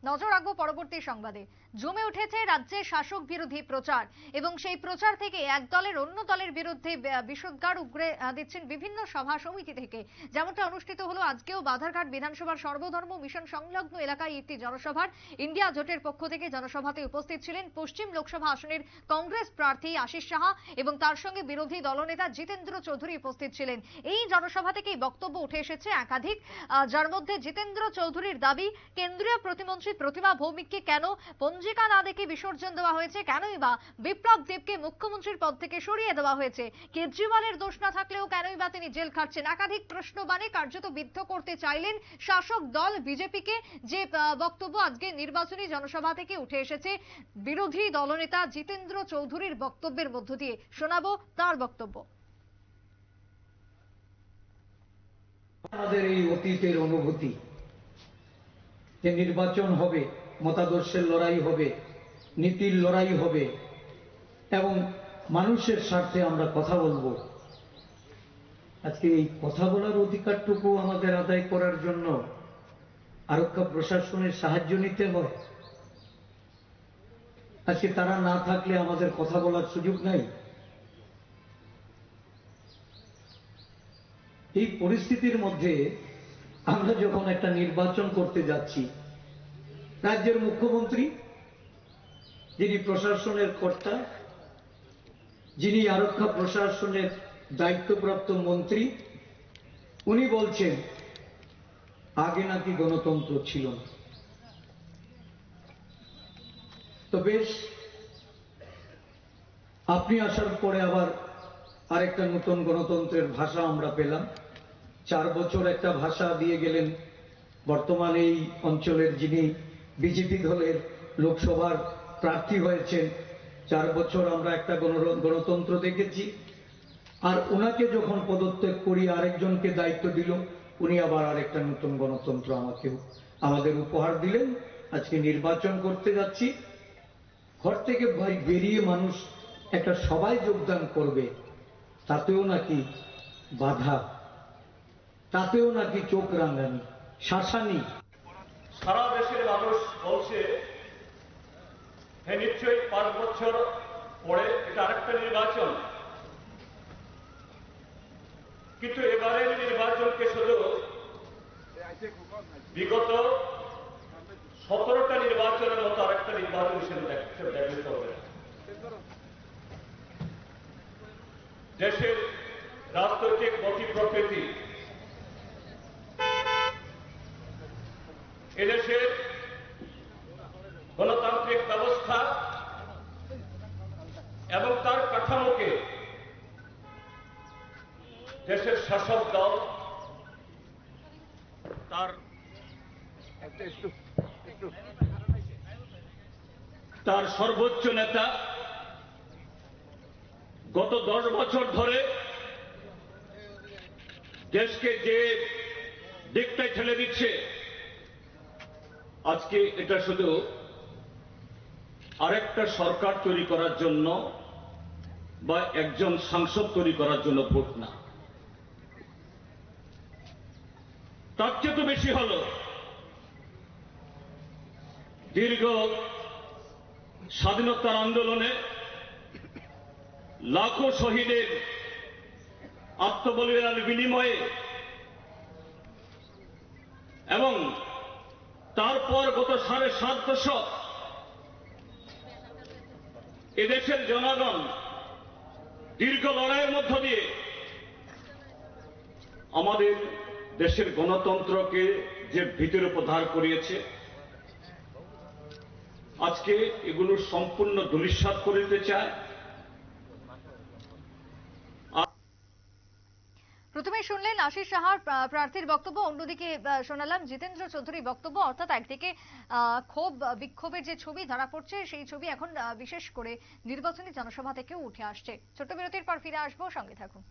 নজর রাখবো পরবর্তী সংবাদে। জমে উঠেছে রাজ্যে শাসক বিরোধী প্রচার এবং সেই প্রচার থেকে এক দলের অন্য দলের বিরুদ্ধে বিষোদ্গার উগরে দিচ্ছেন বিভিন্ন সভা সমিতি থেকে। যেমনটা অনুষ্ঠিত হলো আজকেও বাধারঘাট বিধানসভার সর্বধর্ম মিশন সংলগ্ন এলাকায় একটি জনসভার ইন্ডিয়া জোটের পক্ষ থেকে জনসভাতে উপস্থিত ছিলেন পশ্চিম লোকসভা আসনের কংগ্রেস প্রার্থী আশিস সাহা এবং তার সঙ্গে বিরোধী দলনেতা জিতেন্দ্র চৌধুরী উপস্থিত ছিলেন। এই জনসভা থেকেই বক্তব্য উঠে এসেছে একাধিক, যার মধ্যে জিতেন্দ্র চৌধুরীর দাবি কেন্দ্রীয় প্রতিমন্ত্রী প্রতিমা ভৌমিককে কেন পঞ্জিকা না দেখে বিসর্জন দেওয়া হয়েছে, কেনই বা বিপ্লব দেবকে মুখ্যমন্ত্রীর পদ থেকে সরিয়ে দেওয়া হয়েছে, কেজরিওয়ালের দোষ না থাকলেও কেনই বা তিনি জেল খাটছেন। একাধিক প্রশ্ন বানে কার্যত বিদ্ধ করতে চাইলেন শাসক দল বিজেপিকে, যে বক্তব্য আজকে নির্বাচনী জনসভা থেকে উঠে এসেছে বিরোধী দলনেতা জিতেন্দ্র চৌধুরীর বক্তব্যের মধ্য দিয়ে। শোনাবো তার বক্তব্য। আমাদের এই অতীতের অনুভূতি যে নির্বাচন হবে, মতাদর্শের লড়াই হবে, নীতির লড়াই হবে এবং মানুষের স্বার্থে আমরা কথা বলবো। আজকে এই কথা বলার অধিকারটুকু আমাদের আদায় করার জন্য আরক্ষা প্রশাসনের সাহায্য নিতে হয়। আজকে তারা না থাকলে আমাদের কথা বলার সুযোগ নাই। এই পরিস্থিতির মধ্যে আমরা যখন একটা নির্বাচন করতে যাচ্ছি, রাজ্যের মুখ্যমন্ত্রী যিনি প্রশাসনের কর্তা, যিনি আরক্ষা প্রশাসনের দায়িত্বপ্রাপ্ত মন্ত্রী, উনি বলছেন আগে নাকি গণতন্ত্র ছিল না। তো বেশ, আপনি আসার পরে আবার আরেকটা নতুন গণতন্ত্রের ভাষা আমরা পেলাম। 4 বছর একটা ভাষা দিয়ে গেলেন বর্তমান এই অঞ্চলের যিনি বিজেপি দলের লোকসভার প্রার্থী হয়েছেন। 4 বছর আমরা একটা গণতন্ত্র দেখেছি, আর ওনাকে যখন পদত্যাগ করি আরেকজনকে দায়িত্ব দিল, উনি আবার আরেকটা নতুন গণতন্ত্র আমাদের উপহার দিলেন। আজকে নির্বাচন করতে যাচ্ছি, ঘর থেকে বেরিয়ে মানুষ একটা সভায় যোগদান করবে, তাতেও নাকি বাধা, তাতেও নাকি চোখ রাঙানি, শাসানি। সারা দেশের মানুষ বলছে হ্যাঁ নিশ্চয়ই 5 বছর পরে এটা আরেকটা নির্বাচন, কিন্তু এবারের নির্বাচনকে শুধু বিগত 17টা নির্বাচনের মতো আরেকটা নির্বাচন হিসেবে দেখতে হবে। দেশের রাজনৈতিক গতি প্রকৃতি, এদেশের গণতান্ত্রিক ব্যবস্থা এবং তার কাঠামোকে দেশের শাসক দল তার সর্বোচ্চ নেতা গত 10 বছর ধরে দেশকে যে দিকটায় ঠেলে দিচ্ছে, আজকে এটা শুধু আরেকটা সরকার তৈরি করার জন্য বা একজন সাংসদ তৈরি করার জন্য ভোট না, তার চেয়ে তো বেশি হল দীর্ঘ স্বাধীনতার আন্দোলনে লাখো শহীদের আত্মবলিদানের বিনিময়ে এবং তারপর গত 7.5 দশক এদেশের জনগণ দীর্ঘ লড়াইয়ের মধ্য দিয়ে আমাদের দেশের গণতন্ত্রকে যে ভিতের উপর দাঁড় করিয়েছে, আজকে এগুলো সম্পূর্ণ ধূলিসাৎ করে দিতে চায়। প্রথমে শুনলেন আশিস সাহার প্রার্থীর বক্তব্য, অন্যদিকে শোনালাম জিতেন্দ্র চৌধুরীর বক্তব্য। অর্থাৎ একদিকে ক্ষোভ বিক্ষোভের যে ছবি ধরা পড়ছে, সেই ছবি এখন বিশেষ করে নির্বাচনী জনসভা থেকেও উঠে আসছে। ছোট্ট বিরতির পর ফিরে আসবো, সঙ্গে থাকুন।